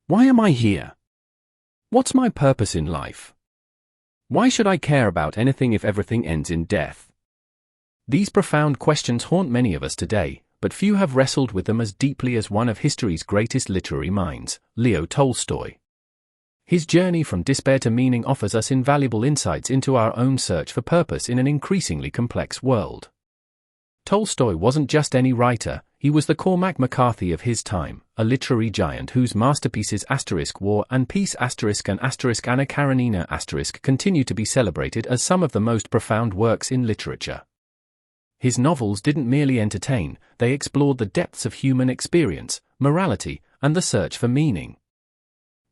Why am I here? What's my purpose in life? Why should I care about anything if everything ends in death? These profound questions haunt many of us today, but few have wrestled with them as deeply as one of history's greatest literary minds, Leo Tolstoy. His journey from despair to meaning offers us invaluable insights into our own search for purpose in an increasingly complex world. Tolstoy wasn't just any writer, he was the Cormac McCarthy of his time, a literary giant whose masterpieces War and Peace and Anna Karenina continue to be celebrated as some of the most profound works in literature. His novels didn't merely entertain, they explored the depths of human experience, morality, and the search for meaning.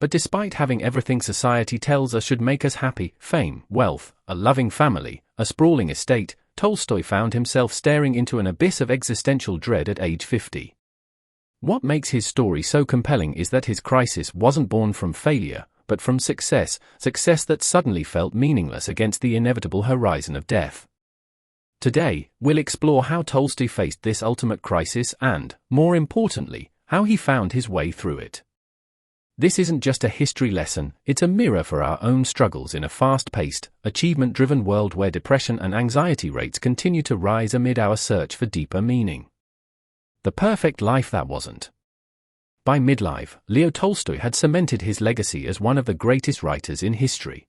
But despite having everything society tells us should make us happy, fame, wealth, a loving family, a sprawling estate, Tolstoy found himself staring into an abyss of existential dread at age 50. What makes his story so compelling is that his crisis wasn't born from failure, but from success that suddenly felt meaningless against the inevitable horizon of death. Today, we'll explore how Tolstoy faced this ultimate crisis and, more importantly, how he found his way through it. This isn't just a history lesson, it's a mirror for our own struggles in a fast-paced, achievement-driven world where depression and anxiety rates continue to rise amid our search for deeper meaning. The perfect life that wasn't. By midlife, Leo Tolstoy had cemented his legacy as one of the greatest writers in history.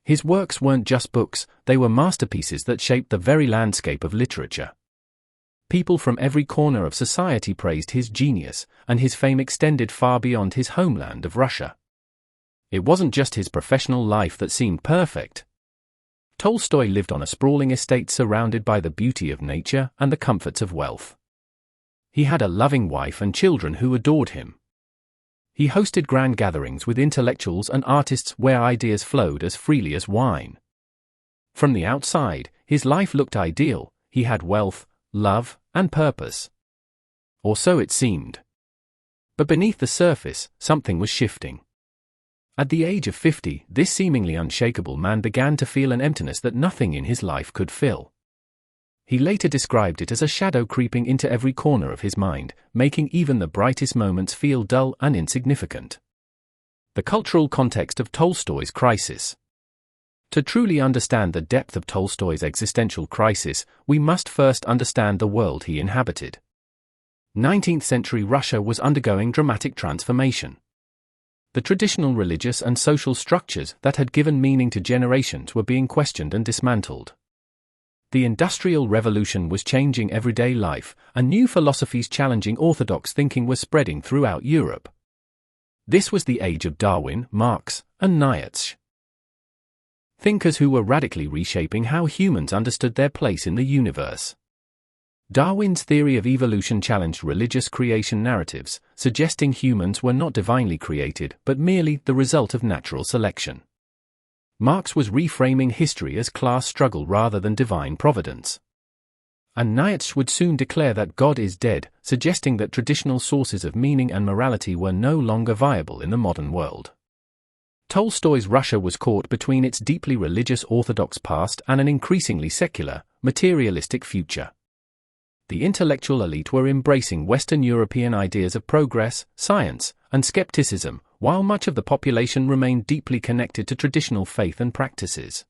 His works weren't just books, they were masterpieces that shaped the very landscape of literature. People from every corner of society praised his genius, and his fame extended far beyond his homeland of Russia. It wasn't just his professional life that seemed perfect. Tolstoy lived on a sprawling estate surrounded by the beauty of nature and the comforts of wealth. He had a loving wife and children who adored him. He hosted grand gatherings with intellectuals and artists where ideas flowed as freely as wine. From the outside, his life looked ideal. He had wealth, love, and purpose. Or so it seemed. But beneath the surface, something was shifting. At the age of 50, this seemingly unshakable man began to feel an emptiness that nothing in his life could fill. He later described it as a shadow creeping into every corner of his mind, making even the brightest moments feel dull and insignificant. The cultural context of Tolstoy's crisis. To truly understand the depth of Tolstoy's existential crisis, we must first understand the world he inhabited. 19th-century Russia was undergoing dramatic transformation. The traditional religious and social structures that had given meaning to generations were being questioned and dismantled. The Industrial Revolution was changing everyday life, and new philosophies challenging orthodox thinking were spreading throughout Europe. This was the age of Darwin, Marx, and Nietzsche. Thinkers who were radically reshaping how humans understood their place in the universe. Darwin's theory of evolution challenged religious creation narratives, suggesting humans were not divinely created but merely the result of natural selection. Marx was reframing history as class struggle rather than divine providence. And Nietzsche would soon declare that God is dead, suggesting that traditional sources of meaning and morality were no longer viable in the modern world. Tolstoy's Russia was caught between its deeply religious orthodox past and an increasingly secular, materialistic future. The intellectual elite were embracing Western European ideas of progress, science, and skepticism, while much of the population remained deeply connected to traditional faith and practices.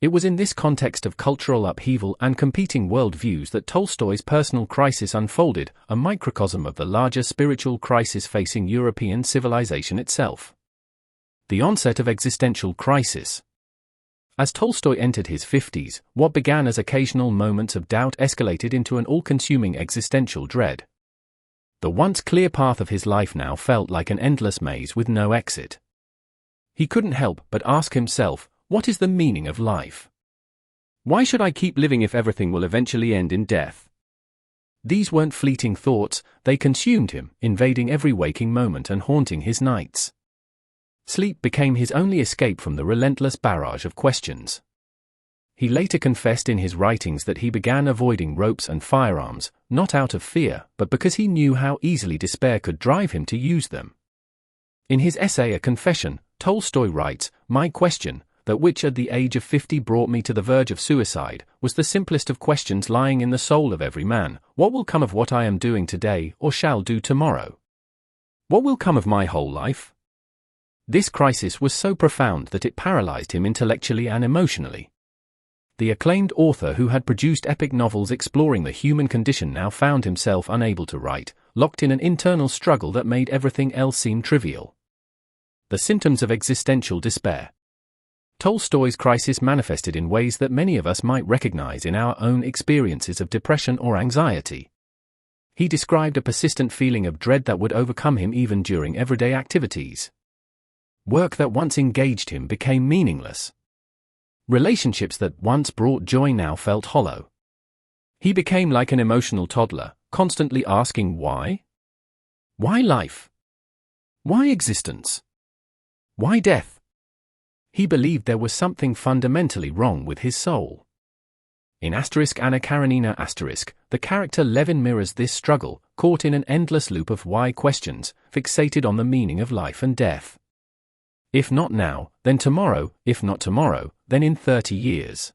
It was in this context of cultural upheaval and competing worldviews that Tolstoy's personal crisis unfolded, a microcosm of the larger spiritual crisis facing European civilization itself. The onset of existential crisis. As Tolstoy entered his 50s, what began as occasional moments of doubt escalated into an all-consuming existential dread. The once clear path of his life now felt like an endless maze with no exit. He couldn't help but ask himself, what is the meaning of life? Why should I keep living if everything will eventually end in death? These weren't fleeting thoughts, they consumed him, invading every waking moment and haunting his nights. Sleep became his only escape from the relentless barrage of questions. He later confessed in his writings that he began avoiding ropes and firearms, not out of fear, but because he knew how easily despair could drive him to use them. In his essay A Confession, Tolstoy writes, "My question, that which at the age of 50 brought me to the verge of suicide, was the simplest of questions lying in the soul of every man: what will come of what I am doing today or shall do tomorrow?" What will come of my whole life? This crisis was so profound that it paralyzed him intellectually and emotionally. The acclaimed author who had produced epic novels exploring the human condition now found himself unable to write, locked in an internal struggle that made everything else seem trivial. The symptoms of existential despair. Tolstoy's crisis manifested in ways that many of us might recognize in our own experiences of depression or anxiety. He described a persistent feeling of dread that would overcome him even during everyday activities. Work that once engaged him became meaningless. Relationships that once brought joy now felt hollow. He became like an emotional toddler, constantly asking why? Why life? Why existence? Why death? He believed there was something fundamentally wrong with his soul. In Anna Karenina the character Levin mirrors this struggle, caught in an endless loop of why questions, fixated on the meaning of life and death. If not now, then tomorrow, if not tomorrow, then in 30 years.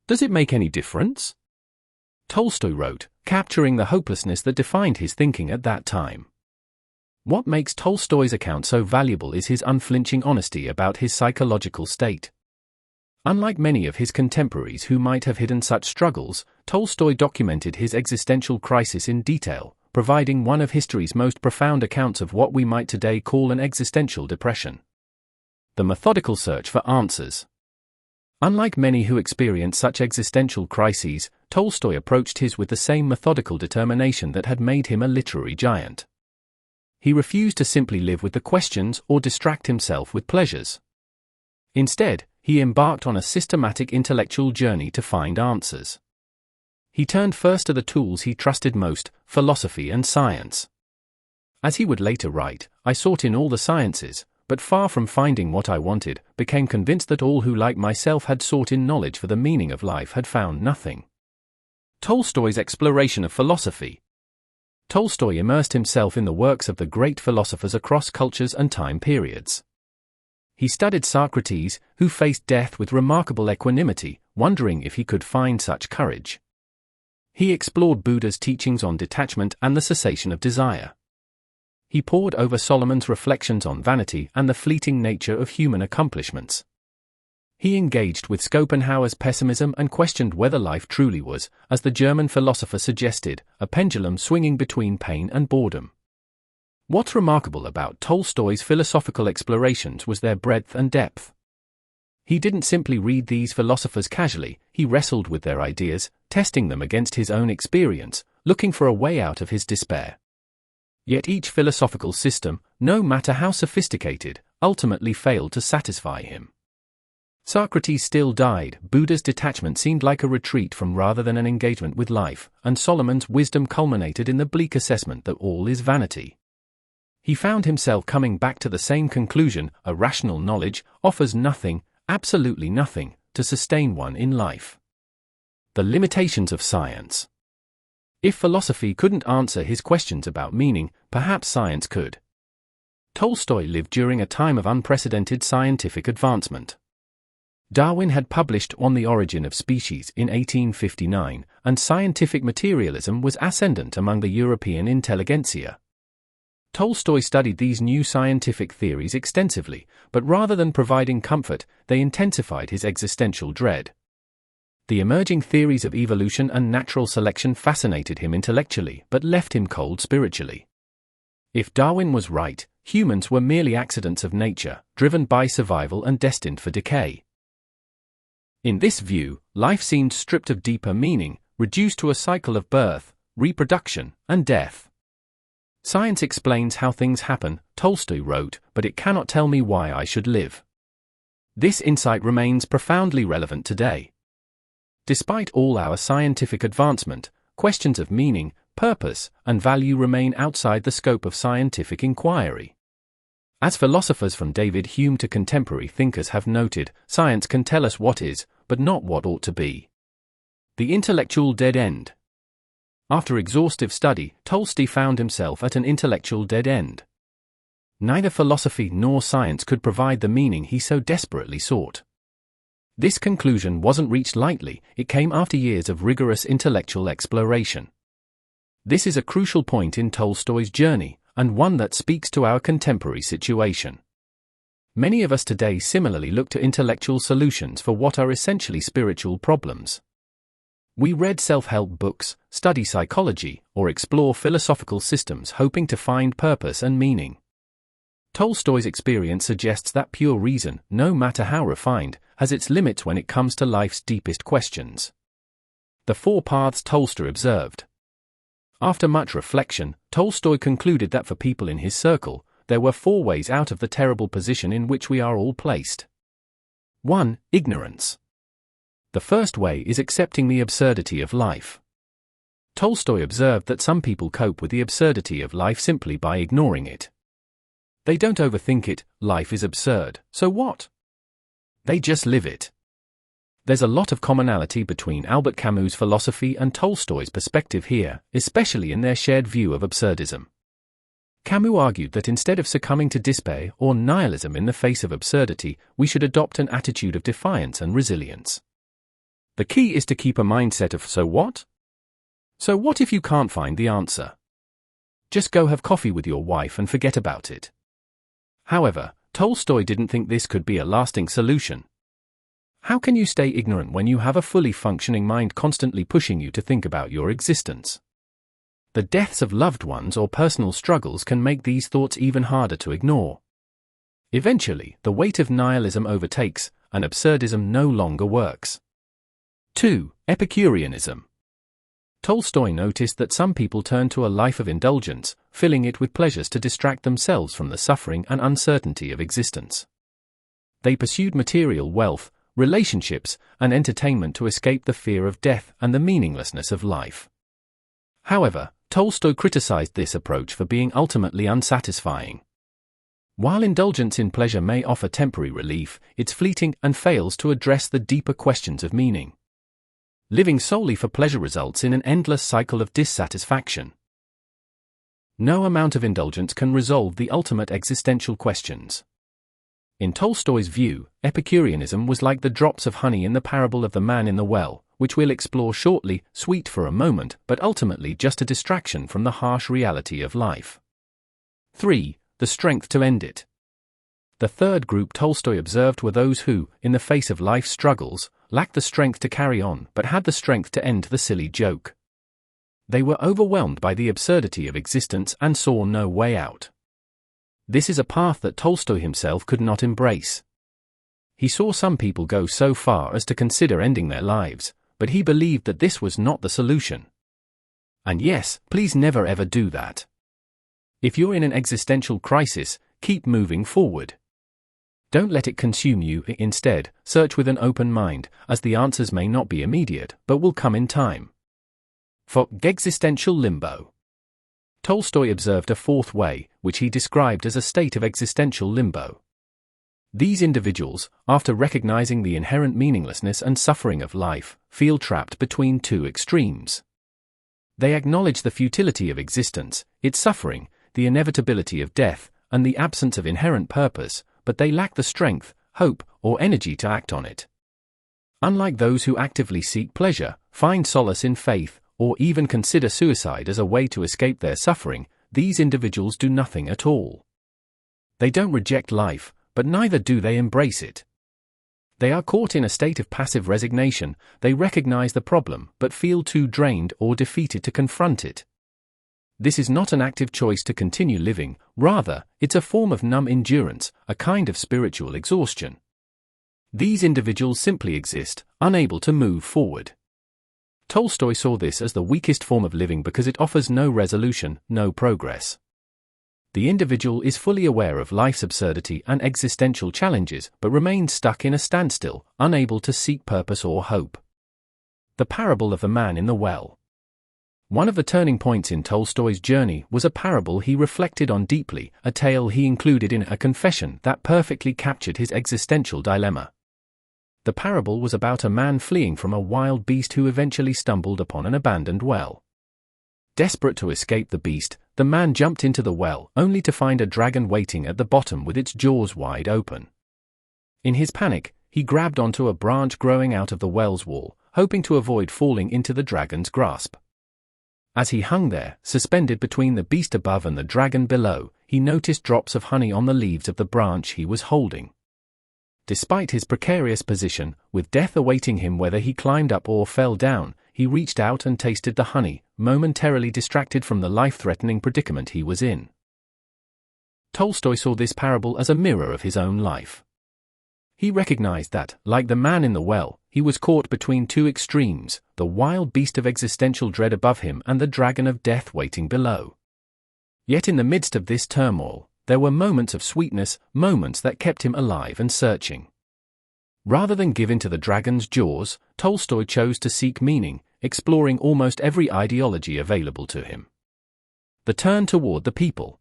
Does it make any difference? Tolstoy wrote, capturing the hopelessness that defined his thinking at that time. What makes Tolstoy's account so valuable is his unflinching honesty about his psychological state. Unlike many of his contemporaries who might have hidden such struggles, Tolstoy documented his existential crisis in detail, providing one of history's most profound accounts of what we might today call an existential depression. The methodical search for answers. Unlike many who experience such existential crises, Tolstoy approached his with the same methodical determination that had made him a literary giant. He refused to simply live with the questions or distract himself with pleasures. Instead, he embarked on a systematic intellectual journey to find answers. He turned first to the tools he trusted most, philosophy and science. As he would later write, I sought in all the sciences, but far from finding what I wanted, became convinced that all who like myself had sought in knowledge for the meaning of life had found nothing. Tolstoy's exploration of philosophy. Tolstoy immersed himself in the works of the great philosophers across cultures and time periods. He studied Socrates, who faced death with remarkable equanimity, wondering if he could find such courage. He explored Buddha's teachings on detachment and the cessation of desire. He pored over Solomon's reflections on vanity and the fleeting nature of human accomplishments. He engaged with Schopenhauer's pessimism and questioned whether life truly was, as the German philosopher suggested, a pendulum swinging between pain and boredom. What's remarkable about Tolstoy's philosophical explorations was their breadth and depth. He didn't simply read these philosophers casually, he wrestled with their ideas, testing them against his own experience, looking for a way out of his despair. Yet each philosophical system, no matter how sophisticated, ultimately failed to satisfy him. Socrates still died, Buddha's detachment seemed like a retreat from rather than an engagement with life, and Solomon's wisdom culminated in the bleak assessment that all is vanity. He found himself coming back to the same conclusion: a rational knowledge offers nothing, absolutely nothing, to sustain one in life. The limitations of science. If philosophy couldn't answer his questions about meaning, perhaps science could. Tolstoy lived during a time of unprecedented scientific advancement. Darwin had published On the Origin of Species in 1859, and scientific materialism was ascendant among the European intelligentsia. Tolstoy studied these new scientific theories extensively, but rather than providing comfort, they intensified his existential dread. The emerging theories of evolution and natural selection fascinated him intellectually but left him cold spiritually. If Darwin was right, humans were merely accidents of nature, driven by survival and destined for decay. In this view, life seemed stripped of deeper meaning, reduced to a cycle of birth, reproduction, and death. Science explains how things happen, Tolstoy wrote, but it cannot tell me why I should live. This insight remains profoundly relevant today. Despite all our scientific advancement, questions of meaning, purpose, and value remain outside the scope of scientific inquiry. As philosophers from David Hume to contemporary thinkers have noted, science can tell us what is, but not what ought to be. The intellectual dead end. After exhaustive study, Tolstoy found himself at an intellectual dead end. Neither philosophy nor science could provide the meaning he so desperately sought. This conclusion wasn't reached lightly, it came after years of rigorous intellectual exploration. This is a crucial point in Tolstoy's journey, and one that speaks to our contemporary situation. Many of us today similarly look to intellectual solutions for what are essentially spiritual problems. We read self-help books, study psychology, or explore philosophical systems hoping to find purpose and meaning. Tolstoy's experience suggests that pure reason, no matter how refined, has its limits when it comes to life's deepest questions. The four paths Tolstoy observed. After much reflection, Tolstoy concluded that for people in his circle, there were four ways out of the terrible position in which we are all placed. 1. Ignorance. The first way is accepting the absurdity of life. Tolstoy observed that some people cope with the absurdity of life simply by ignoring it. They don't overthink it, life is absurd, so what? They just live it. There's a lot of commonality between Albert Camus' philosophy and Tolstoy's perspective here, especially in their shared view of absurdism. Camus argued that instead of succumbing to despair or nihilism in the face of absurdity, we should adopt an attitude of defiance and resilience. The key is to keep a mindset of so what? So what if you can't find the answer? Just go have coffee with your wife and forget about it. However, Tolstoy didn't think this could be a lasting solution. How can you stay ignorant when you have a fully functioning mind constantly pushing you to think about your existence? The deaths of loved ones or personal struggles can make these thoughts even harder to ignore. Eventually, the weight of nihilism overtakes, and absurdism no longer works. 2. Epicureanism. Tolstoy noticed that some people turn to a life of indulgence, filling it with pleasures to distract themselves from the suffering and uncertainty of existence. They pursued material wealth, relationships, and entertainment to escape the fear of death and the meaninglessness of life. However, Tolstoy criticized this approach for being ultimately unsatisfying. While indulgence in pleasure may offer temporary relief, it's fleeting and fails to address the deeper questions of meaning. Living solely for pleasure results in an endless cycle of dissatisfaction. No amount of indulgence can resolve the ultimate existential questions. In Tolstoy's view, Epicureanism was like the drops of honey in the parable of the man in the well, which we'll explore shortly, sweet for a moment, but ultimately just a distraction from the harsh reality of life. 3. The strength to end it. The third group Tolstoy observed were those who, in the face of life's struggles, lacked the strength to carry on but had the strength to end the silly joke. They were overwhelmed by the absurdity of existence and saw no way out. This is a path that Tolstoy himself could not embrace. He saw some people go so far as to consider ending their lives, but he believed that this was not the solution. And yes, please never ever do that. If you're in an existential crisis, keep moving forward. Don't let it consume you. Instead, search with an open mind, as the answers may not be immediate, but will come in time. For existential limbo. Tolstoy observed a fourth way, which he described as a state of existential limbo. These individuals, after recognizing the inherent meaninglessness and suffering of life, feel trapped between two extremes. They acknowledge the futility of existence, its suffering, the inevitability of death, and the absence of inherent purpose, but they lack the strength, hope, or energy to act on it. Unlike those who actively seek pleasure, find solace in faith, or even consider suicide as a way to escape their suffering, these individuals do nothing at all. They don't reject life, but neither do they embrace it. They are caught in a state of passive resignation. They recognize the problem, but feel too drained or defeated to confront it. This is not an active choice to continue living, rather, it's a form of numb endurance, a kind of spiritual exhaustion. These individuals simply exist, unable to move forward. Tolstoy saw this as the weakest form of living because it offers no resolution, no progress. The individual is fully aware of life's absurdity and existential challenges, but remains stuck in a standstill, unable to seek purpose or hope. The parable of the man in the well. One of the turning points in Tolstoy's journey was a parable he reflected on deeply, a tale he included in a confession that perfectly captured his existential dilemma. The parable was about a man fleeing from a wild beast who eventually stumbled upon an abandoned well. Desperate to escape the beast, the man jumped into the well, only to find a dragon waiting at the bottom with its jaws wide open. In his panic, he grabbed onto a branch growing out of the well's wall, hoping to avoid falling into the dragon's grasp. As he hung there, suspended between the beast above and the dragon below, he noticed drops of honey on the leaves of the branch he was holding. Despite his precarious position, with death awaiting him whether he climbed up or fell down, he reached out and tasted the honey, momentarily distracted from the life-threatening predicament he was in. Tolstoy saw this parable as a mirror of his own life. He recognized that, like the man in the well, he was caught between two extremes, the wild beast of existential dread above him and the dragon of death waiting below. Yet in the midst of this turmoil, there were moments of sweetness, moments that kept him alive and searching. Rather than give in to the dragon's jaws, Tolstoy chose to seek meaning, exploring almost every ideology available to him. The turn toward the people.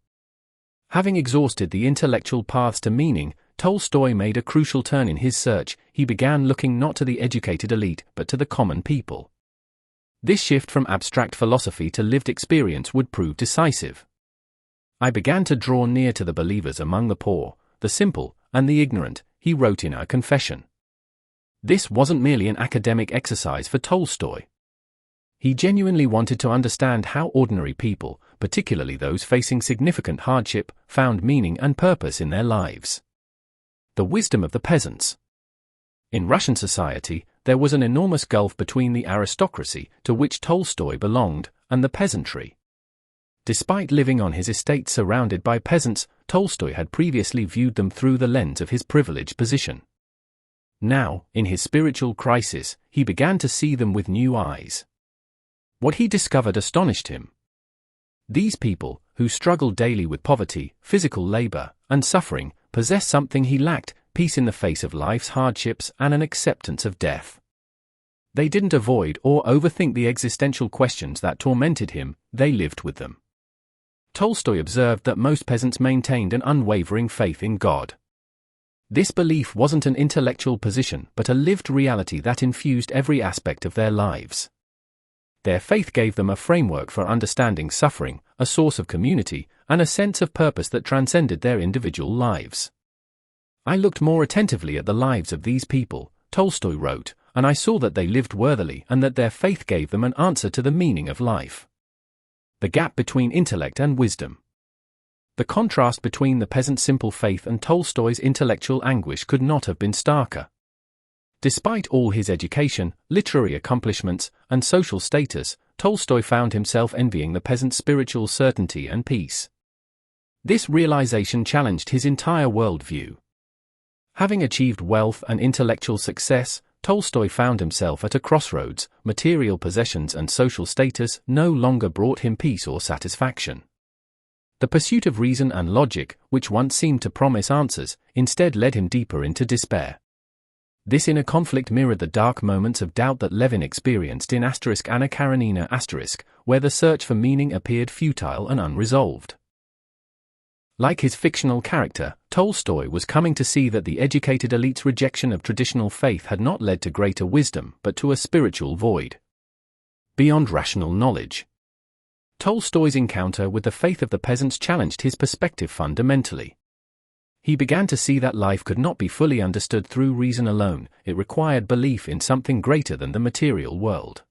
Having exhausted the intellectual paths to meaning, Tolstoy made a crucial turn in his search. He began looking not to the educated elite but to the common people. This shift from abstract philosophy to lived experience would prove decisive. "I began to draw near to the believers among the poor, the simple, and the ignorant," he wrote in a confession. This wasn't merely an academic exercise for Tolstoy. He genuinely wanted to understand how ordinary people, particularly those facing significant hardship, found meaning and purpose in their lives. The wisdom of the peasants. In Russian society, there was an enormous gulf between the aristocracy, to which Tolstoy belonged, and the peasantry. Despite living on his estate surrounded by peasants, Tolstoy had previously viewed them through the lens of his privileged position. Now, in his spiritual crisis, he began to see them with new eyes. What he discovered astonished him. These people, who struggled daily with poverty, physical labor, and suffering, possessed something he lacked: peace in the face of life's hardships and an acceptance of death. They didn't avoid or overthink the existential questions that tormented him, they lived with them. Tolstoy observed that most peasants maintained an unwavering faith in God. This belief wasn't an intellectual position but a lived reality that infused every aspect of their lives. Their faith gave them a framework for understanding suffering, a source of community, and a sense of purpose that transcended their individual lives. "I looked more attentively at the lives of these people," Tolstoy wrote, "and I saw that they lived worthily and that their faith gave them an answer to the meaning of life." The gap between intellect and wisdom. The contrast between the peasant's simple faith and Tolstoy's intellectual anguish could not have been starker. Despite all his education, literary accomplishments, and social status, Tolstoy found himself envying the peasant's spiritual certainty and peace. This realization challenged his entire worldview. Having achieved wealth and intellectual success, Tolstoy found himself at a crossroads. Material possessions and social status no longer brought him peace or satisfaction. The pursuit of reason and logic, which once seemed to promise answers, instead led him deeper into despair. This inner conflict mirrored the dark moments of doubt that Levin experienced in Anna Karenina, where the search for meaning appeared futile and unresolved. Like his fictional character, Tolstoy was coming to see that the educated elite's rejection of traditional faith had not led to greater wisdom but to a spiritual void. Beyond rational knowledge. Tolstoy's encounter with the faith of the peasants challenged his perspective fundamentally. He began to see that life could not be fully understood through reason alone; it required belief in something greater than the material world.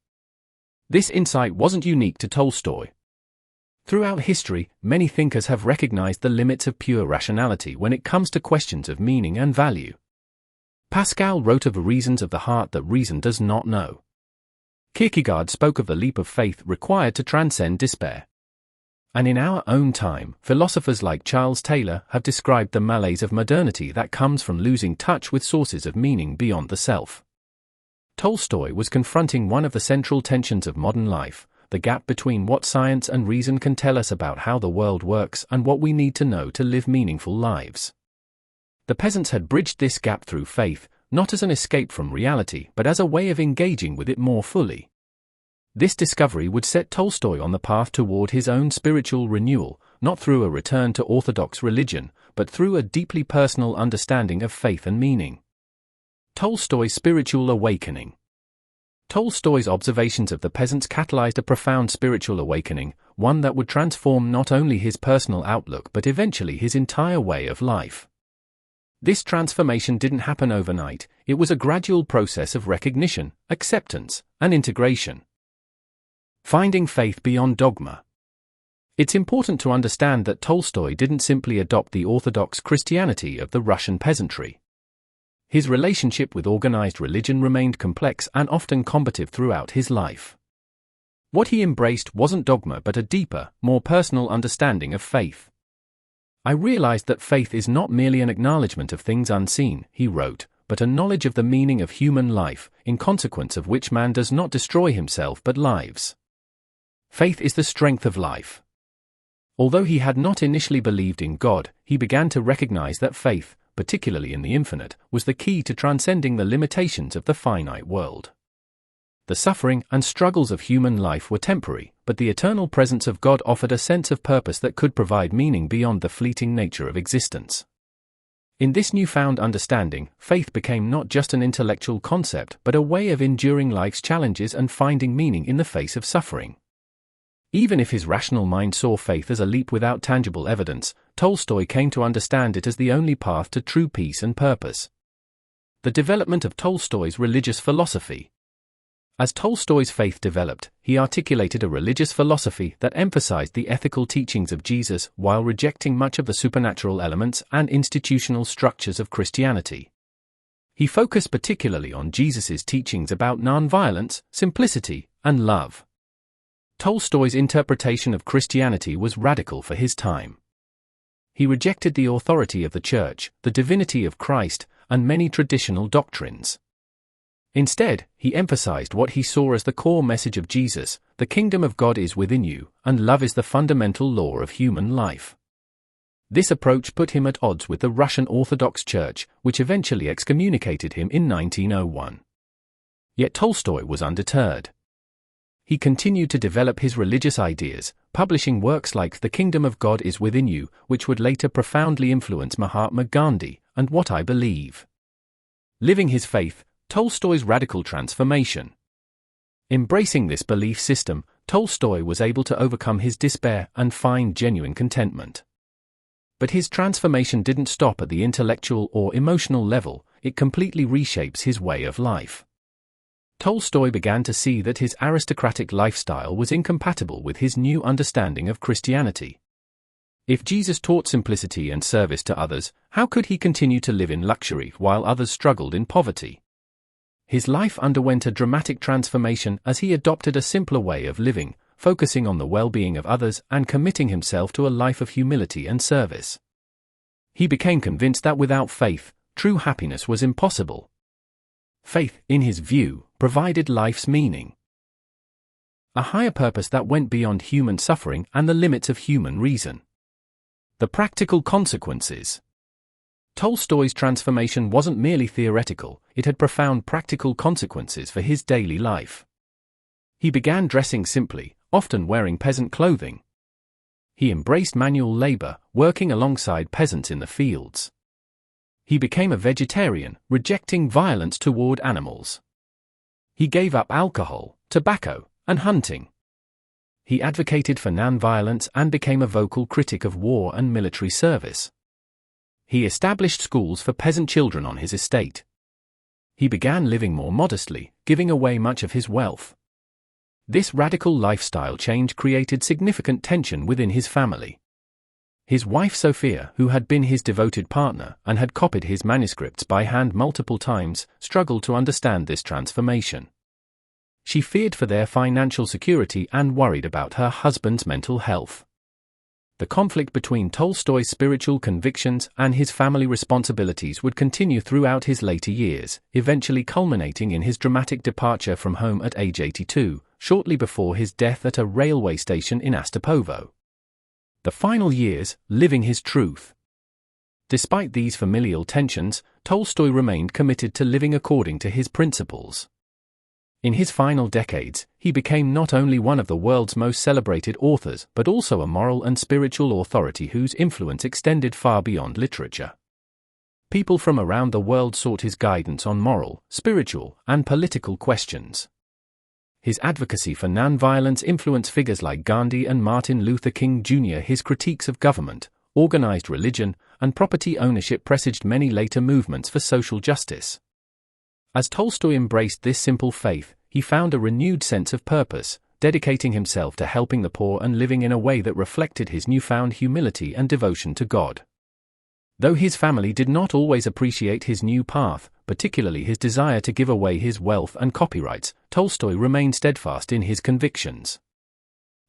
This insight wasn't unique to Tolstoy. Throughout history, many thinkers have recognized the limits of pure rationality when it comes to questions of meaning and value. Pascal wrote of the reasons of the heart that reason does not know. Kierkegaard spoke of the leap of faith required to transcend despair. And in our own time, philosophers like Charles Taylor have described the malaise of modernity that comes from losing touch with sources of meaning beyond the self. Tolstoy was confronting one of the central tensions of modern life: the gap between what science and reason can tell us about how the world works and what we need to know to live meaningful lives. The peasants had bridged this gap through faith, not as an escape from reality but as a way of engaging with it more fully. This discovery would set Tolstoy on the path toward his own spiritual renewal, not through a return to orthodox religion, but through a deeply personal understanding of faith and meaning. Tolstoy's spiritual awakening. Tolstoy's observations of the peasants catalyzed a profound spiritual awakening, one that would transform not only his personal outlook but eventually his entire way of life. This transformation didn't happen overnight; it was a gradual process of recognition, acceptance, and integration. Finding faith beyond dogma. It's important to understand that Tolstoy didn't simply adopt the orthodox Christianity of the Russian peasantry. His relationship with organized religion remained complex and often combative throughout his life. What he embraced wasn't dogma but a deeper, more personal understanding of faith. "I realized that faith is not merely an acknowledgement of things unseen," he wrote, "but a knowledge of the meaning of human life, in consequence of which man does not destroy himself but lives. Faith is the strength of life." Although he had not initially believed in God, he began to recognize that faith, particularly in the infinite, was the key to transcending the limitations of the finite world. The suffering and struggles of human life were temporary, but the eternal presence of God offered a sense of purpose that could provide meaning beyond the fleeting nature of existence. In this newfound understanding, faith became not just an intellectual concept but a way of enduring life's challenges and finding meaning in the face of suffering. Even if his rational mind saw faith as a leap without tangible evidence, Tolstoy came to understand it as the only path to true peace and purpose. The development of Tolstoy's religious philosophy. As Tolstoy's faith developed, he articulated a religious philosophy that emphasized the ethical teachings of Jesus while rejecting much of the supernatural elements and institutional structures of Christianity. He focused particularly on Jesus's teachings about nonviolence, simplicity, and love. Tolstoy's interpretation of Christianity was radical for his time. He rejected the authority of the Church, the divinity of Christ, and many traditional doctrines. Instead, he emphasized what he saw as the core message of Jesus: the kingdom of God is within you, and love is the fundamental law of human life. This approach put him at odds with the Russian Orthodox Church, which eventually excommunicated him in 1901. Yet Tolstoy was undeterred. He continued to develop his religious ideas, publishing works like The Kingdom of God is Within You, which would later profoundly influence Mahatma Gandhi, and What I Believe. Living his faith, Tolstoy's radical transformation. Embracing this belief system, Tolstoy was able to overcome his despair and find genuine contentment. But his transformation didn't stop at the intellectual or emotional level, it completely reshapes his way of life. Tolstoy began to see that his aristocratic lifestyle was incompatible with his new understanding of Christianity. If Jesus taught simplicity and service to others, how could he continue to live in luxury while others struggled in poverty? His life underwent a dramatic transformation as he adopted a simpler way of living, focusing on the well-being of others and committing himself to a life of humility and service. He became convinced that without faith, true happiness was impossible. Faith, in his view, provided life's meaning. A higher purpose that went beyond human suffering and the limits of human reason. The practical consequences. Tolstoy's transformation wasn't merely theoretical, it had profound practical consequences for his daily life. He began dressing simply, often wearing peasant clothing. He embraced manual labor, working alongside peasants in the fields. He became a vegetarian, rejecting violence toward animals. He gave up alcohol, tobacco, and hunting. He advocated for nonviolence and became a vocal critic of war and military service. He established schools for peasant children on his estate. He began living more modestly, giving away much of his wealth. This radical lifestyle change created significant tension within his family. His wife Sophia, who had been his devoted partner and had copied his manuscripts by hand multiple times, struggled to understand this transformation. She feared for their financial security and worried about her husband's mental health. The conflict between Tolstoy's spiritual convictions and his family responsibilities would continue throughout his later years, eventually culminating in his dramatic departure from home at age 82, shortly before his death at a railway station in Astapovo. The final years, living his truth. Despite these familial tensions, Tolstoy remained committed to living according to his principles. In his final decades, he became not only one of the world's most celebrated authors but also a moral and spiritual authority whose influence extended far beyond literature. People from around the world sought his guidance on moral, spiritual, and political questions. His advocacy for nonviolence influenced figures like Gandhi and Martin Luther King Jr. His critiques of government, organized religion, and property ownership presaged many later movements for social justice. As Tolstoy embraced this simple faith, he found a renewed sense of purpose, dedicating himself to helping the poor and living in a way that reflected his newfound humility and devotion to God. Though his family did not always appreciate his new path, particularly his desire to give away his wealth and copyrights, Tolstoy remained steadfast in his convictions.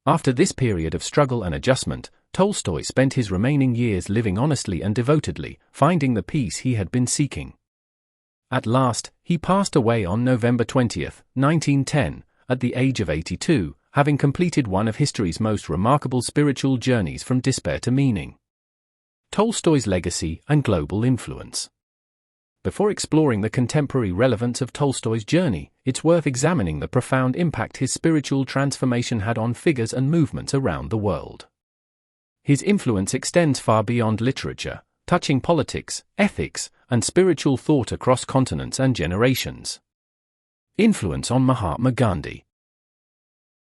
After this period of struggle and adjustment, Tolstoy spent his remaining years living honestly and devotedly, finding the peace he had been seeking. At last, he passed away on November 20, 1910, at the age of 82, having completed one of history's most remarkable spiritual journeys from despair to meaning. Tolstoy's legacy and global influence. Before exploring the contemporary relevance of Tolstoy's journey, it's worth examining the profound impact his spiritual transformation had on figures and movements around the world. His influence extends far beyond literature, touching politics, ethics, and spiritual thought across continents and generations. Influence on Mahatma Gandhi.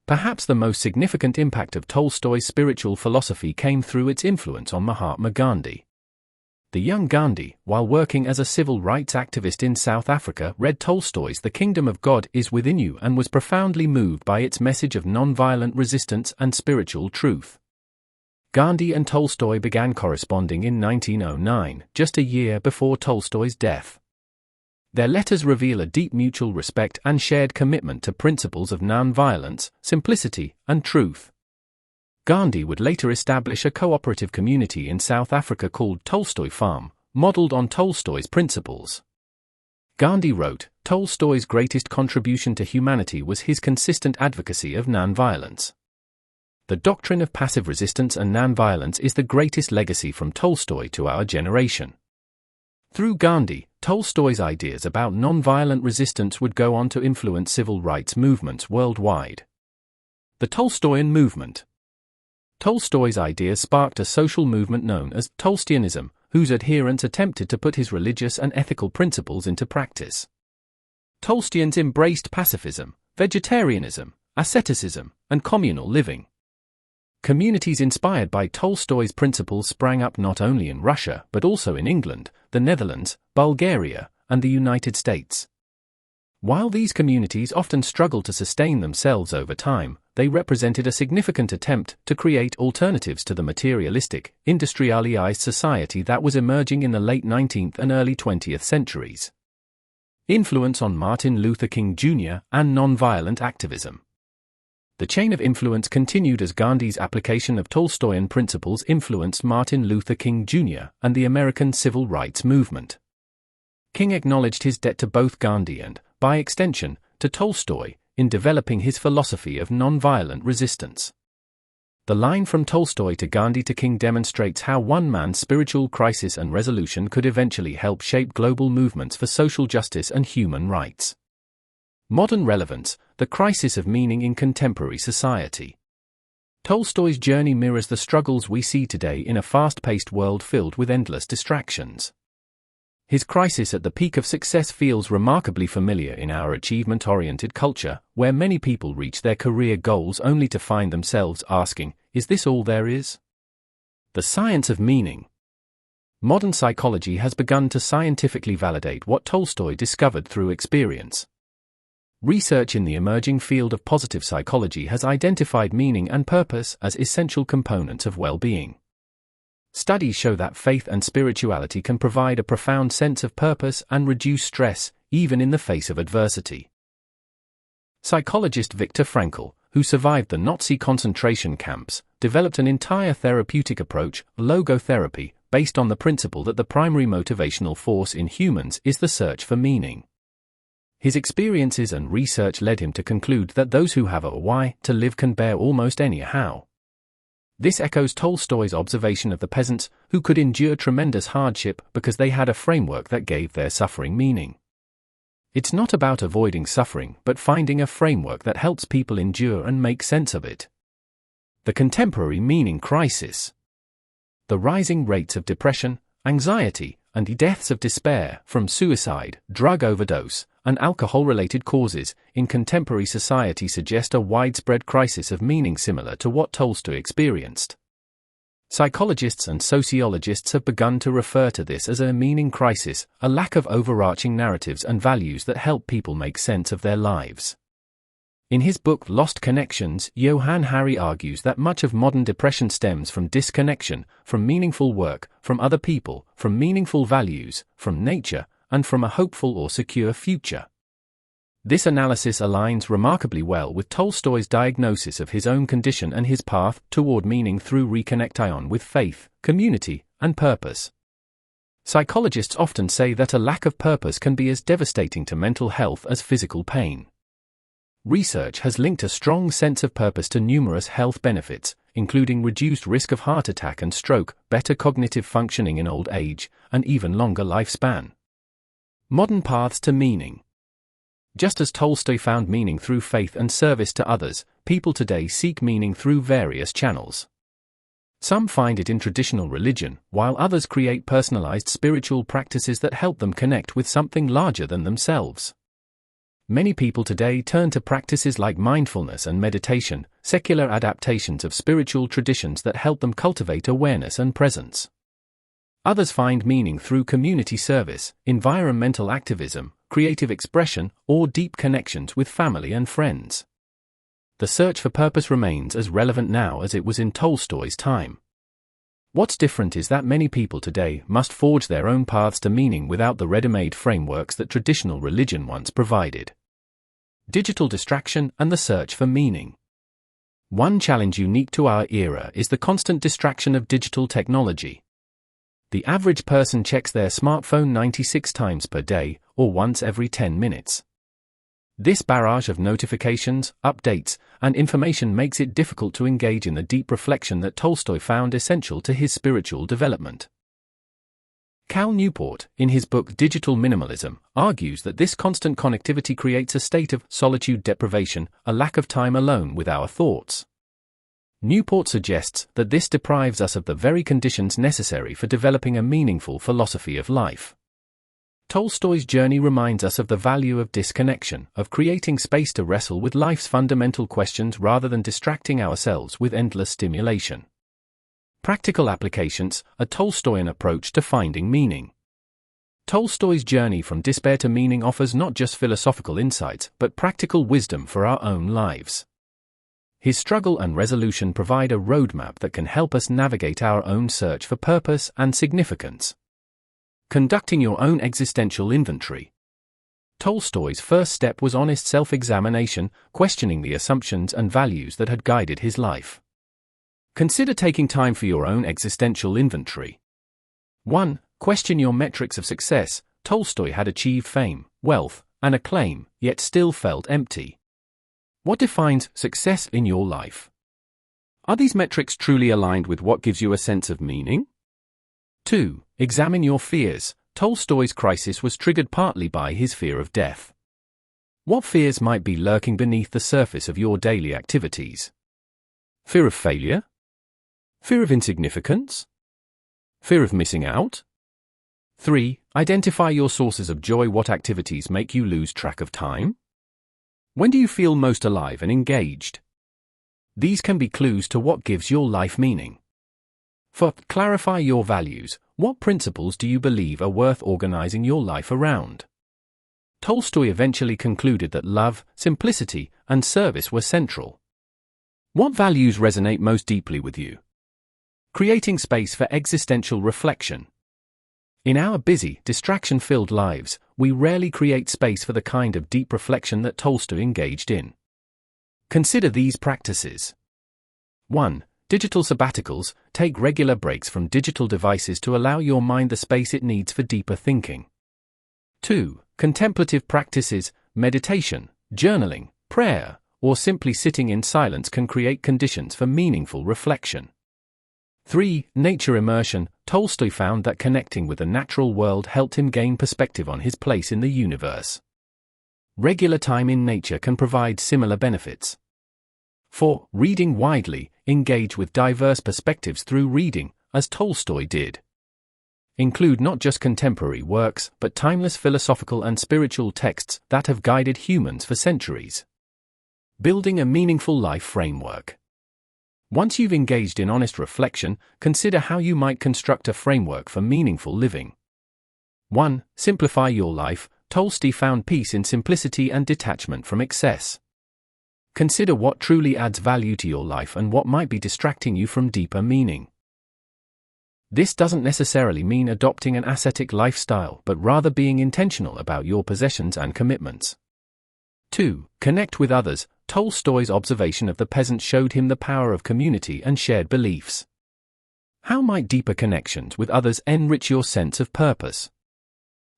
Perhaps the most significant impact of Tolstoy's spiritual philosophy came through its influence on Mahatma Gandhi. The young Gandhi, while working as a civil rights activist in South Africa, read Tolstoy's The Kingdom of God is Within You and was profoundly moved by its message of nonviolent resistance and spiritual truth. Gandhi and Tolstoy began corresponding in 1909, just a year before Tolstoy's death. Their letters reveal a deep mutual respect and shared commitment to principles of nonviolence, simplicity, and truth. Gandhi would later establish a cooperative community in South Africa called Tolstoy Farm, modeled on Tolstoy's principles. Gandhi wrote, "Tolstoy's greatest contribution to humanity was his consistent advocacy of nonviolence. The doctrine of passive resistance and nonviolence is the greatest legacy from Tolstoy to our generation." Through Gandhi, Tolstoy's ideas about nonviolent resistance would go on to influence civil rights movements worldwide. The Tolstoyan movement. Tolstoy's ideas sparked a social movement known as Tolstoyanism, whose adherents attempted to put his religious and ethical principles into practice. Tolstoyans embraced pacifism, vegetarianism, asceticism, and communal living. Communities inspired by Tolstoy's principles sprang up not only in Russia but also in England, the Netherlands, Bulgaria, and the United States. While these communities often struggled to sustain themselves over time, they represented a significant attempt to create alternatives to the materialistic, industrialized society that was emerging in the late 19th and early 20th centuries. Influence on Martin Luther King Jr. and nonviolent activism. The chain of influence continued as Gandhi's application of Tolstoyan principles influenced Martin Luther King Jr. and the American civil rights movement. King acknowledged his debt to both Gandhi and, by extension, to Tolstoy, in developing his philosophy of nonviolent resistance. The line from Tolstoy to Gandhi to King demonstrates how one man's spiritual crisis and resolution could eventually help shape global movements for social justice and human rights. Modern relevance, the crisis of meaning in contemporary society. Tolstoy's journey mirrors the struggles we see today in a fast-paced world filled with endless distractions. His crisis at the peak of success feels remarkably familiar in our achievement-oriented culture, where many people reach their career goals only to find themselves asking, "Is this all there is?" The science of meaning. Modern psychology has begun to scientifically validate what Tolstoy discovered through experience. Research in the emerging field of positive psychology has identified meaning and purpose as essential components of well-being. Studies show that faith and spirituality can provide a profound sense of purpose and reduce stress, even in the face of adversity. Psychologist Viktor Frankl, who survived the Nazi concentration camps, developed an entire therapeutic approach, logotherapy, based on the principle that the primary motivational force in humans is the search for meaning. His experiences and research led him to conclude that those who have a why to live can bear almost any how. This echoes Tolstoy's observation of the peasants, who could endure tremendous hardship because they had a framework that gave their suffering meaning. It's not about avoiding suffering, but finding a framework that helps people endure and make sense of it. The contemporary meaning crisis. The rising rates of depression, anxiety, and deaths of despair from suicide, drug overdose, and alcohol-related causes in contemporary society suggest a widespread crisis of meaning similar to what Tolstoy experienced. Psychologists and sociologists have begun to refer to this as a meaning crisis, a lack of overarching narratives and values that help people make sense of their lives. In his book Lost Connections, Johann Hari argues that much of modern depression stems from disconnection, from meaningful work, from other people, from meaningful values, from nature, and from a hopeful or secure future. This analysis aligns remarkably well with Tolstoy's diagnosis of his own condition and his path toward meaning through reconnection with faith, community, and purpose. Psychologists often say that a lack of purpose can be as devastating to mental health as physical pain. Research has linked a strong sense of purpose to numerous health benefits, including reduced risk of heart attack and stroke, better cognitive functioning in old age, and even longer lifespan. Modern paths to meaning. Just as Tolstoy found meaning through faith and service to others, people today seek meaning through various channels. Some find it in traditional religion, while others create personalized spiritual practices that help them connect with something larger than themselves. Many people today turn to practices like mindfulness and meditation, secular adaptations of spiritual traditions that help them cultivate awareness and presence. Others find meaning through community service, environmental activism, creative expression, or deep connections with family and friends. The search for purpose remains as relevant now as it was in Tolstoy's time. What's different is that many people today must forge their own paths to meaning without the ready-made frameworks that traditional religion once provided. Digital distraction and the search for meaning. One challenge unique to our era is the constant distraction of digital technology. The average person checks their smartphone 96 times per day, or once every 10 minutes. This barrage of notifications, updates, and information makes it difficult to engage in the deep reflection that Tolstoy found essential to his spiritual development. Cal Newport, in his book Digital Minimalism, argues that this constant connectivity creates a state of solitude deprivation, a lack of time alone with our thoughts. Newport suggests that this deprives us of the very conditions necessary for developing a meaningful philosophy of life. Tolstoy's journey reminds us of the value of disconnection, of creating space to wrestle with life's fundamental questions rather than distracting ourselves with endless stimulation. Practical applications, a Tolstoyan approach to finding meaning. Tolstoy's journey from despair to meaning offers not just philosophical insights, but practical wisdom for our own lives. His struggle and resolution provide a roadmap that can help us navigate our own search for purpose and significance. Conducting your own existential inventory. Tolstoy's first step was honest self-examination, questioning the assumptions and values that had guided his life. Consider taking time for your own existential inventory. 1. Question your metrics of success. Tolstoy had achieved fame, wealth, and acclaim, yet still felt empty. What defines success in your life? Are these metrics truly aligned with what gives you a sense of meaning? 2. Examine your fears. Tolstoy's crisis was triggered partly by his fear of death. What fears might be lurking beneath the surface of your daily activities? Fear of failure? Fear of insignificance? Fear of missing out? 3. Identify your sources of joy. What activities make you lose track of time? When do you feel most alive and engaged? These can be clues to what gives your life meaning. 4. Clarify your values. What principles do you believe are worth organizing your life around? Tolstoy eventually concluded that love, simplicity, and service were central. What values resonate most deeply with you? Creating space for existential reflection. In our busy, distraction-filled lives, we rarely create space for the kind of deep reflection that Tolstoy engaged in. Consider these practices. 1. Digital sabbaticals. Take regular breaks from digital devices to allow your mind the space it needs for deeper thinking. 2. Contemplative practices. Meditation, journaling, prayer, or simply sitting in silence can create conditions for meaningful reflection. 3. Nature immersion. Tolstoy found that connecting with the natural world helped him gain perspective on his place in the universe. Regular time in nature can provide similar benefits. 4. Reading widely. Engage with diverse perspectives through reading, as Tolstoy did. Include not just contemporary works, but timeless philosophical and spiritual texts that have guided humans for centuries. Building a meaningful life framework. Once you've engaged in honest reflection, consider how you might construct a framework for meaningful living. 1. Simplify your life. Tolstoy found peace in simplicity and detachment from excess. Consider what truly adds value to your life and what might be distracting you from deeper meaning. This doesn't necessarily mean adopting an ascetic lifestyle, but rather being intentional about your possessions and commitments. 2. Connect with others. Tolstoy's observation of the peasant showed him the power of community and shared beliefs. How might deeper connections with others enrich your sense of purpose?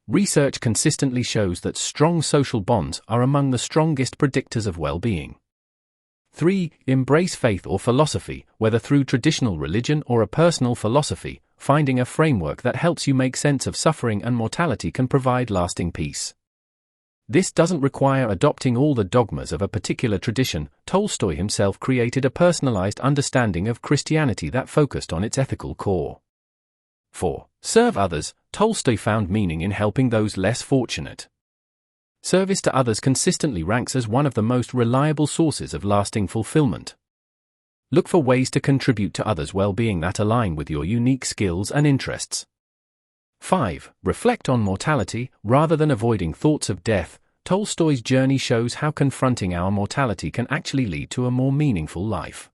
Research consistently shows that strong social bonds are among the strongest predictors of well-being. 3. Embrace faith or philosophy. Whether through traditional religion or a personal philosophy, finding a framework that helps you make sense of suffering and mortality can provide lasting peace. This doesn't require adopting all the dogmas of a particular tradition. Tolstoy himself created a personalized understanding of Christianity that focused on its ethical core. 4. Serve others. Tolstoy found meaning in helping those less fortunate. Service to others consistently ranks as one of the most reliable sources of lasting fulfillment. Look for ways to contribute to others' well-being that align with your unique skills and interests. 5. Reflect on mortality. Rather than avoiding thoughts of death, Tolstoy's journey shows how confronting our mortality can actually lead to a more meaningful life.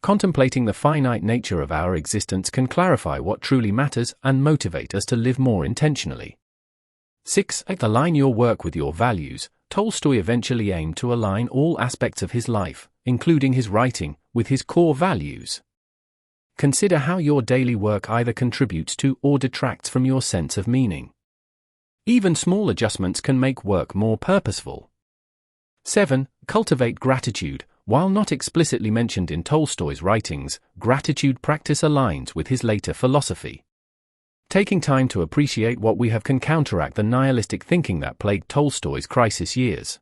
Contemplating the finite nature of our existence can clarify what truly matters and motivate us to live more intentionally. 6. Align your work with your values. Tolstoy eventually aimed to align all aspects of his life, including his writing, with his core values. Consider how your daily work either contributes to or detracts from your sense of meaning. Even small adjustments can make work more purposeful. 7. Cultivate gratitude. While not explicitly mentioned in Tolstoy's writings, gratitude practice aligns with his later philosophy. Taking time to appreciate what we have can counteract the nihilistic thinking that plagued Tolstoy's crisis years.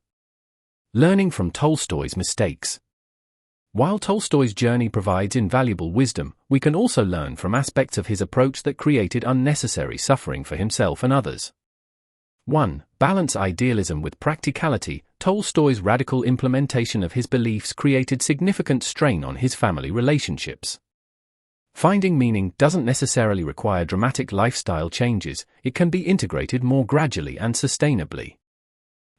Learning from Tolstoy's mistakes. While Tolstoy's journey provides invaluable wisdom, we can also learn from aspects of his approach that created unnecessary suffering for himself and others. 1. Balance idealism with practicality. Tolstoy's radical implementation of his beliefs created significant strain on his family relationships. Finding meaning doesn't necessarily require dramatic lifestyle changes, it can be integrated more gradually and sustainably.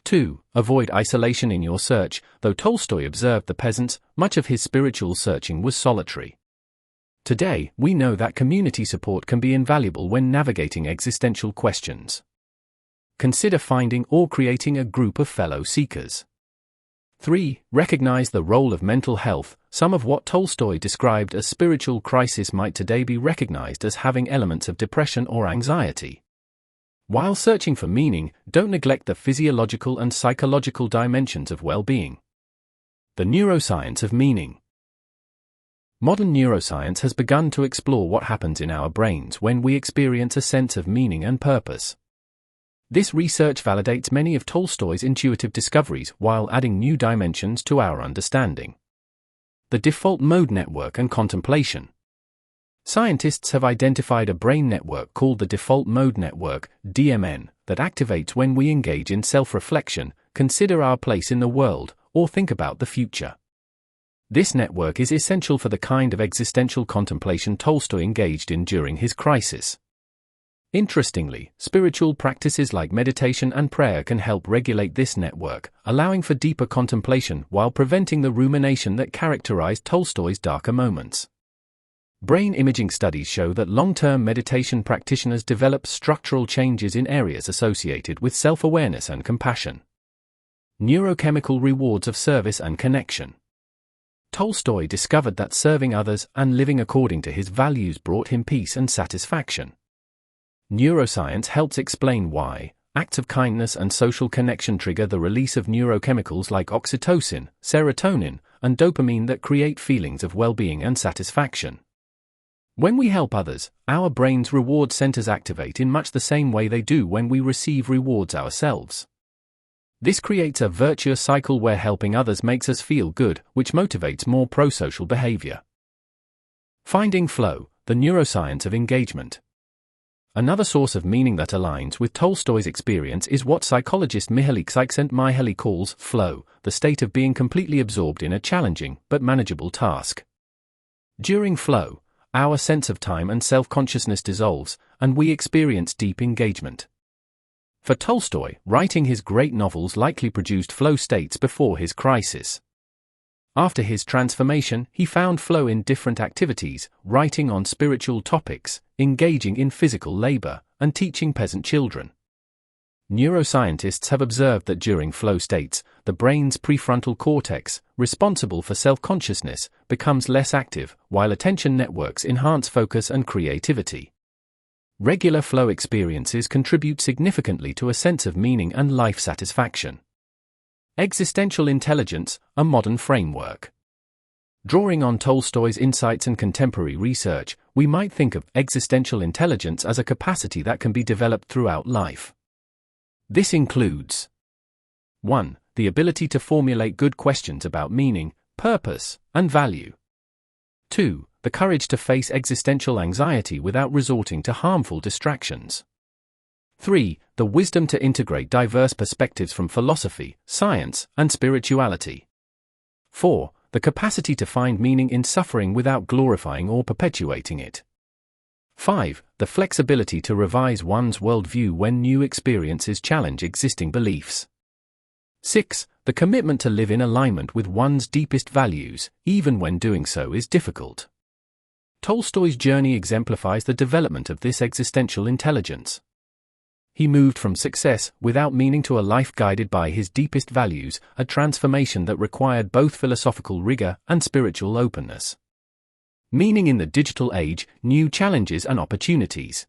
2. Avoid isolation in your search. Though Tolstoy observed the peasants, much of his spiritual searching was solitary. Today, we know that community support can be invaluable when navigating existential questions. Consider finding or creating a group of fellow seekers. 3. Recognize the role of mental health. Some of what Tolstoy described as spiritual crisis might today be recognized as having elements of depression or anxiety. While searching for meaning, don't neglect the physiological and psychological dimensions of well-being. The neuroscience of meaning. Modern neuroscience has begun to explore what happens in our brains when we experience a sense of meaning and purpose. This research validates many of Tolstoy's intuitive discoveries while adding new dimensions to our understanding. The default mode network and contemplation. Scientists have identified a brain network called the default mode network, DMN, that activates when we engage in self-reflection, consider our place in the world, or think about the future. This network is essential for the kind of existential contemplation Tolstoy engaged in during his crisis. Interestingly, spiritual practices like meditation and prayer can help regulate this network, allowing for deeper contemplation while preventing the rumination that characterized Tolstoy's darker moments. Brain imaging studies show that long-term meditation practitioners develop structural changes in areas associated with self-awareness and compassion. Neurochemical rewards of service and connection. Tolstoy discovered that serving others and living according to his values brought him peace and satisfaction. Neuroscience helps explain why acts of kindness and social connection trigger the release of neurochemicals like oxytocin, serotonin, and dopamine that create feelings of well-being and satisfaction. When we help others, our brain's reward centers activate in much the same way they do when we receive rewards ourselves. This creates a virtuous cycle where helping others makes us feel good, which motivates more pro-social behavior. Finding flow, the neuroscience of engagement. Another source of meaning that aligns with Tolstoy's experience is what psychologist Mihaly Csikszentmihalyi calls flow, the state of being completely absorbed in a challenging but manageable task. During flow, our sense of time and self-consciousness dissolves, and we experience deep engagement. For Tolstoy, writing his great novels likely produced flow states before his crisis. After his transformation, he found flow in different activities, writing on spiritual topics, engaging in physical labor, and teaching peasant children. Neuroscientists have observed that during flow states, the brain's prefrontal cortex, responsible for self-consciousness, becomes less active, while attention networks enhance focus and creativity. Regular flow experiences contribute significantly to a sense of meaning and life satisfaction. Existential intelligence, a modern framework. Drawing on Tolstoy's insights and contemporary research, we might think of existential intelligence as a capacity that can be developed throughout life. This includes 1. The ability to formulate good questions about meaning, purpose, and value. 2. The courage to face existential anxiety without resorting to harmful distractions. 3. The wisdom to integrate diverse perspectives from philosophy, science, and spirituality. 4. The capacity to find meaning in suffering without glorifying or perpetuating it. 5. The flexibility to revise one's worldview when new experiences challenge existing beliefs. 6. The commitment to live in alignment with one's deepest values, even when doing so is difficult. Tolstoy's journey exemplifies the development of this existential intelligence. He moved from success without meaning to a life guided by his deepest values, a transformation that required both philosophical rigor and spiritual openness. Meaning in the digital age, new challenges and opportunities.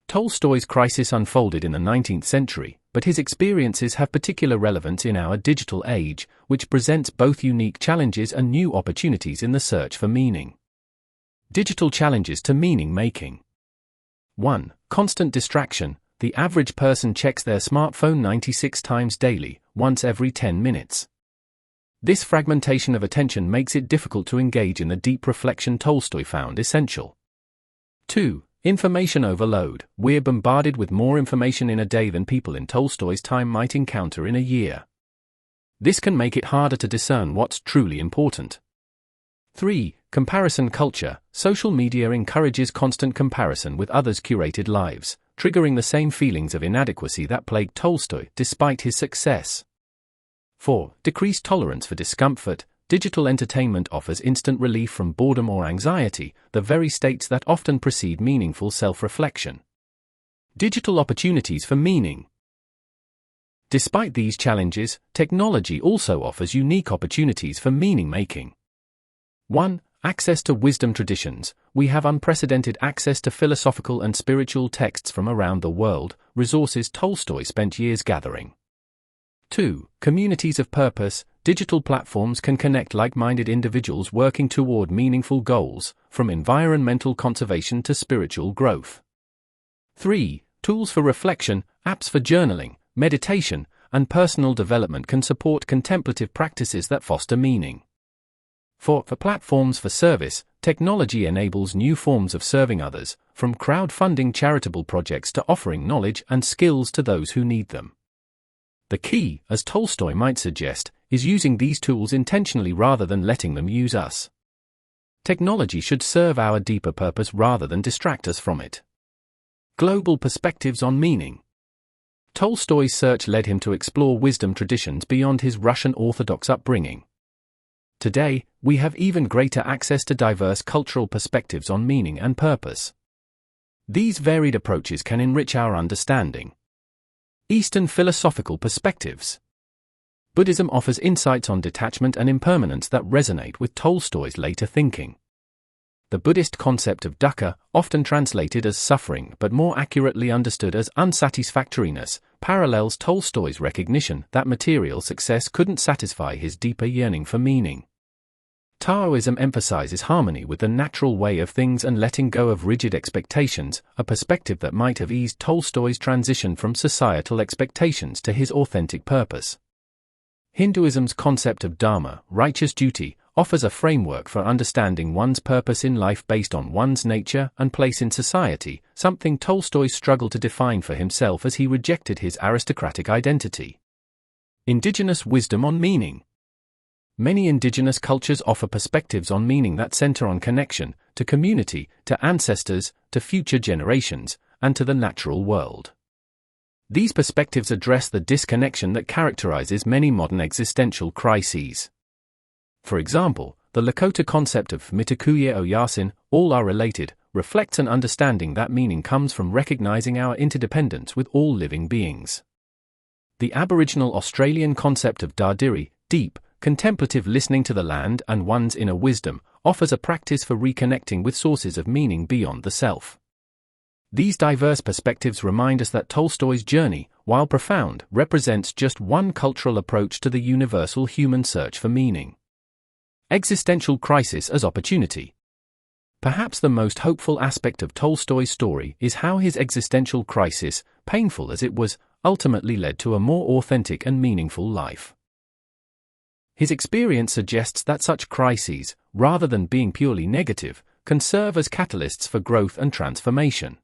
Tolstoy's crisis unfolded in the 19th century, but his experiences have particular relevance in our digital age, which presents both unique challenges and new opportunities in the search for meaning. Digital challenges to meaning making. 1. Constant distraction. The average person checks their smartphone 96 times daily, once every 10 minutes. This fragmentation of attention makes it difficult to engage in the deep reflection Tolstoy found essential. 2. Information overload. We're bombarded with more information in a day than people in Tolstoy's time might encounter in a year. This can make it harder to discern what's truly important. 3. Comparison culture. Social media encourages constant comparison with others' curated lives, triggering the same feelings of inadequacy that plagued Tolstoy despite his success. 4. Decreased tolerance for discomfort. Digital entertainment offers instant relief from boredom or anxiety, the very states that often precede meaningful self-reflection. Digital opportunities for meaning. Despite these challenges, technology also offers unique opportunities for meaning-making. 1. Access to wisdom traditions. We have unprecedented access to philosophical and spiritual texts from around the world, resources Tolstoy spent years gathering. 2. Communities of purpose. Digital platforms can connect like-minded individuals working toward meaningful goals, from environmental conservation to spiritual growth. 3. Tools for reflection. Apps for journaling, meditation, and personal development can support contemplative practices that foster meaning. 4. For platforms for service, technology enables new forms of serving others, from crowdfunding charitable projects to offering knowledge and skills to those who need them. The key, as Tolstoy might suggest, is using these tools intentionally rather than letting them use us. Technology should serve our deeper purpose rather than distract us from it. Global perspectives on meaning. Tolstoy's search led him to explore wisdom traditions beyond his Russian Orthodox upbringing. Today, we have even greater access to diverse cultural perspectives on meaning and purpose. These varied approaches can enrich our understanding. Eastern philosophical perspectives. Buddhism offers insights on detachment and impermanence that resonate with Tolstoy's later thinking. The Buddhist concept of dukkha, often translated as suffering but more accurately understood as unsatisfactoriness, parallels Tolstoy's recognition that material success couldn't satisfy his deeper yearning for meaning. Taoism emphasizes harmony with the natural way of things and letting go of rigid expectations, a perspective that might have eased Tolstoy's transition from societal expectations to his authentic purpose. Hinduism's concept of dharma, righteous duty, offers a framework for understanding one's purpose in life based on one's nature and place in society, something Tolstoy struggled to define for himself as he rejected his aristocratic identity. Indigenous wisdom on meaning. Many indigenous cultures offer perspectives on meaning that center on connection, to community, to ancestors, to future generations, and to the natural world. These perspectives address the disconnection that characterizes many modern existential crises. For example, the Lakota concept of mitakuye o yasin, all are related, reflects an understanding that meaning comes from recognizing our interdependence with all living beings. The Aboriginal Australian concept of dardiri, deep, contemplative listening to the land and one's inner wisdom, offers a practice for reconnecting with sources of meaning beyond the self. These diverse perspectives remind us that Tolstoy's journey, while profound, represents just one cultural approach to the universal human search for meaning. Existential crisis as opportunity. Perhaps the most hopeful aspect of Tolstoy's story is how his existential crisis, painful as it was, ultimately led to a more authentic and meaningful life. His experience suggests that such crises, rather than being purely negative, can serve as catalysts for growth and transformation.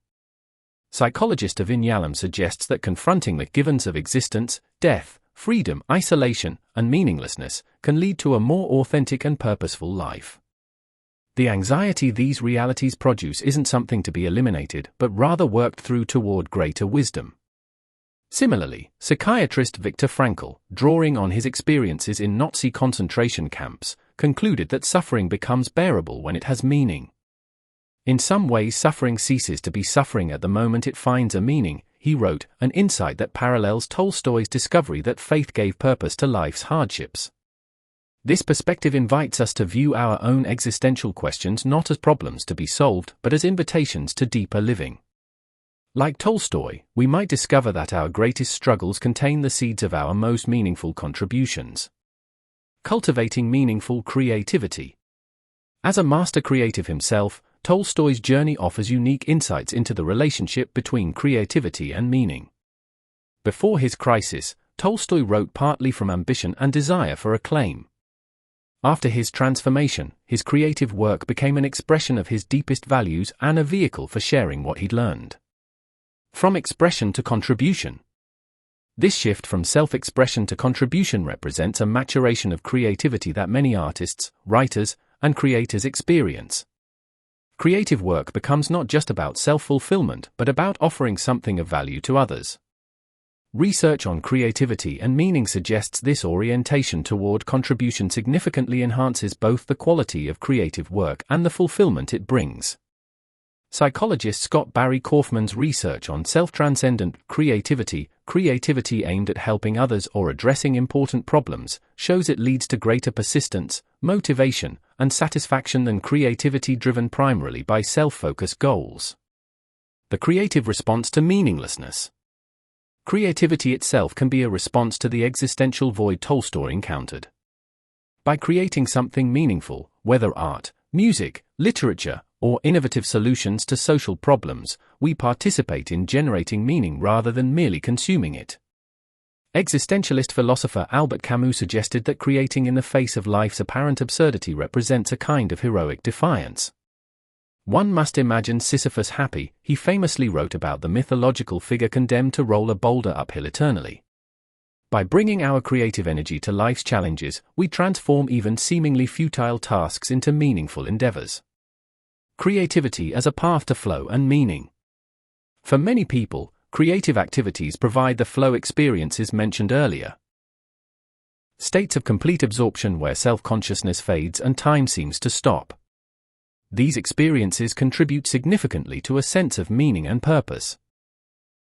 Psychologist Avin Yalom suggests that confronting the givens of existence, death, freedom, isolation, and meaninglessness can lead to a more authentic and purposeful life. The anxiety these realities produce isn't something to be eliminated, but rather worked through toward greater wisdom. Similarly, psychiatrist Viktor Frankl, drawing on his experiences in Nazi concentration camps, concluded that suffering becomes bearable when it has meaning. In some ways, suffering ceases to be suffering at the moment it finds a meaning, he wrote, an insight that parallels Tolstoy's discovery that faith gave purpose to life's hardships. This perspective invites us to view our own existential questions not as problems to be solved, but as invitations to deeper living. Like Tolstoy, we might discover that our greatest struggles contain the seeds of our most meaningful contributions. Cultivating meaningful creativity. As a master creative himself, Tolstoy's journey offers unique insights into the relationship between creativity and meaning. Before his crisis, Tolstoy wrote partly from ambition and desire for acclaim. After his transformation, his creative work became an expression of his deepest values and a vehicle for sharing what he'd learned. From expression to contribution. This shift from self-expression to contribution represents a maturation of creativity that many artists, writers, and creators experience. Creative work becomes not just about self-fulfillment, but about offering something of value to others. Research on creativity and meaning suggests this orientation toward contribution significantly enhances both the quality of creative work and the fulfillment it brings. Psychologist Scott Barry Kaufman's research on self-transcendent creativity aimed at helping others or addressing important problems, shows it leads to greater persistence, motivation, and satisfaction than creativity driven primarily by self-focused goals. The creative response to meaninglessness. Creativity itself can be a response to the existential void Tolstoy encountered. By creating something meaningful, whether art, music, literature, or innovative solutions to social problems, we participate in generating meaning rather than merely consuming it. Existentialist philosopher Albert Camus suggested that creating in the face of life's apparent absurdity represents a kind of heroic defiance. One must imagine Sisyphus happy, he famously wrote about the mythological figure condemned to roll a boulder uphill eternally. By bringing our creative energy to life's challenges, we transform even seemingly futile tasks into meaningful endeavors. Creativity as a path to flow and meaning. For many people, creative activities provide the flow experiences mentioned earlier. States of complete absorption where self-consciousness fades and time seems to stop. These experiences contribute significantly to a sense of meaning and purpose.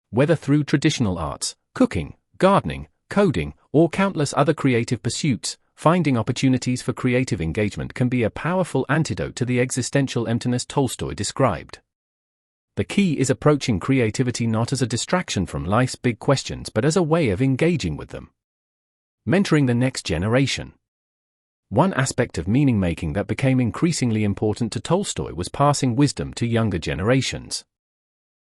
Whether through traditional arts, cooking, gardening, coding, or countless other creative pursuits, finding opportunities for creative engagement can be a powerful antidote to the existential emptiness Tolstoy described. The key is approaching creativity not as a distraction from life's big questions but as a way of engaging with them. Mentoring the next generation. One aspect of meaning-making that became increasingly important to Tolstoy was passing wisdom to younger generations.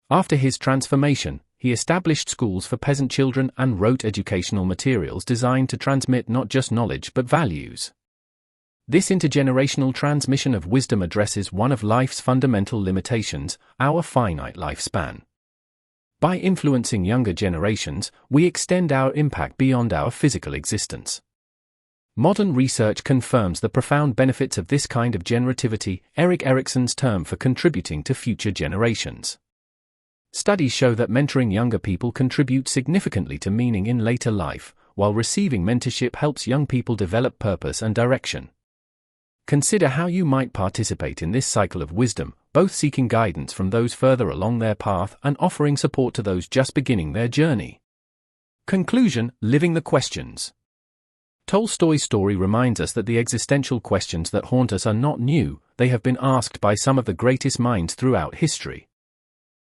After his transformation, he established schools for peasant children and wrote educational materials designed to transmit not just knowledge but values. This intergenerational transmission of wisdom addresses one of life's fundamental limitations, our finite lifespan. By influencing younger generations, we extend our impact beyond our physical existence. Modern research confirms the profound benefits of this kind of generativity, Erik Erikson's term for contributing to future generations. Studies show that mentoring younger people contributes significantly to meaning in later life, while receiving mentorship helps young people develop purpose and direction. Consider how you might participate in this cycle of wisdom, both seeking guidance from those further along their path and offering support to those just beginning their journey. Conclusion: living the questions. Tolstoy's story reminds us that the existential questions that haunt us are not new, they have been asked by some of the greatest minds throughout history.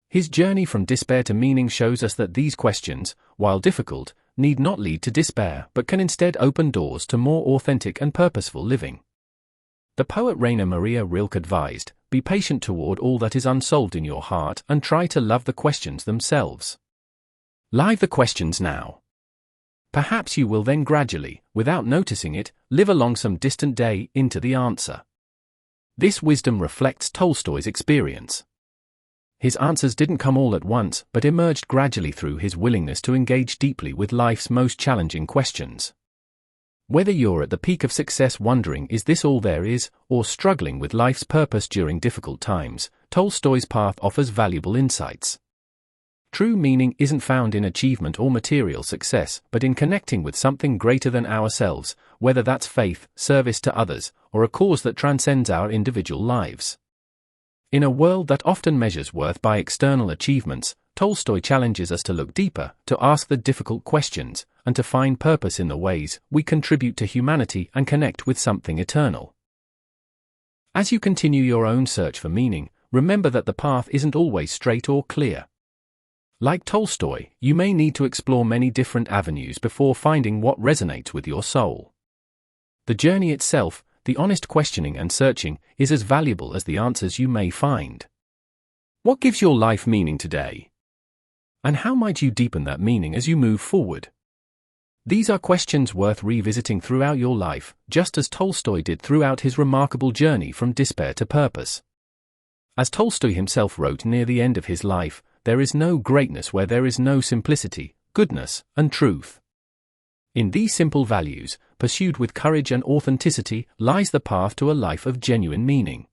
His journey from despair to meaning shows us that these questions, while difficult, need not lead to despair but can instead open doors to more authentic and purposeful living. The poet Rainer Maria Rilke advised, "Be patient toward all that is unsolved in your heart and try to love the questions themselves." Live the questions now. Perhaps you will then gradually, without noticing it, live along some distant day into the answer. This wisdom reflects Tolstoy's experience. His answers didn't come all at once, but emerged gradually through his willingness to engage deeply with life's most challenging questions. Whether you're at the peak of success wondering is this all there is, or struggling with life's purpose during difficult times, Tolstoy's path offers valuable insights. True meaning isn't found in achievement or material success, but in connecting with something greater than ourselves, whether that's faith, service to others, or a cause that transcends our individual lives. In a world that often measures worth by external achievements, Tolstoy challenges us to look deeper, to ask the difficult questions, and to find purpose in the ways we contribute to humanity and connect with something eternal. As you continue your own search for meaning, remember that the path isn't always straight or clear. Like Tolstoy, you may need to explore many different avenues before finding what resonates with your soul. The journey itself, the honest questioning and searching, is as valuable as the answers you may find. What gives your life meaning today? And how might you deepen that meaning as you move forward? These are questions worth revisiting throughout your life, just as Tolstoy did throughout his remarkable journey from despair to purpose. As Tolstoy himself wrote near the end of his life, "There is no greatness where there is no simplicity, goodness, and truth." In these simple values, pursued with courage and authenticity, lies the path to a life of genuine meaning.